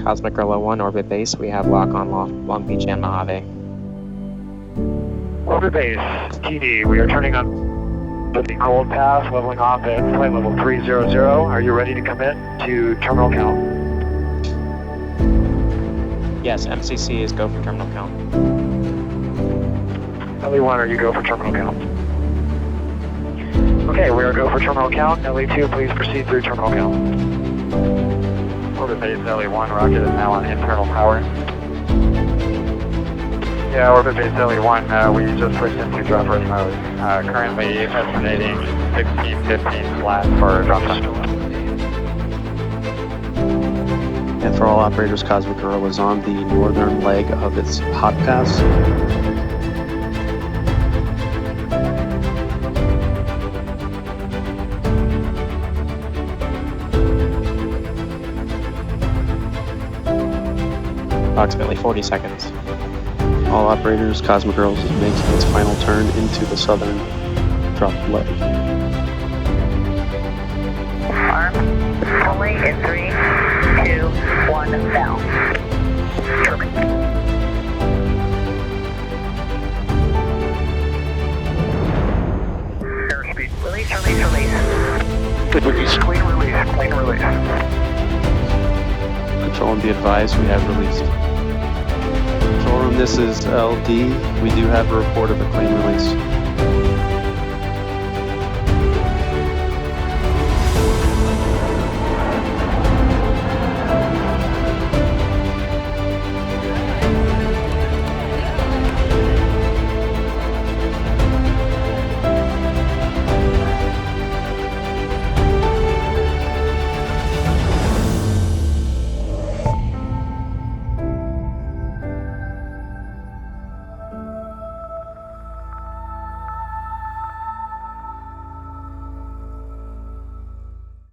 Cosmic Gorilla 1, orbit base. We have lock on Long Beach and Mojave. Orbit base, TD, we are turning on the cold path, leveling off at flight level 300. Are you ready to come in to terminal count? Yes, MCC is go for terminal count. LE1, are you go for terminal count? Okay, we are go for terminal count. LE2, please proceed through terminal count. Orbit base LE1, rocket is now on internal power. Yeah, orbit base LE1, we just switched into drop rush mode. Currently estimating 1615 flat for drop rush. And for all operators, Cosmic Gorilla is on the northern leg of its hot pass. Approximately 40 seconds. All operators, Cosmic Gorilla is making its final turn into the southern drop leg. Arm fully in 3, 2, 1, down. Airspeed. Release, release, release. Clean release, clean release. Control and be advised, we have released. Control room, this is LD. We do have a report of a clean release.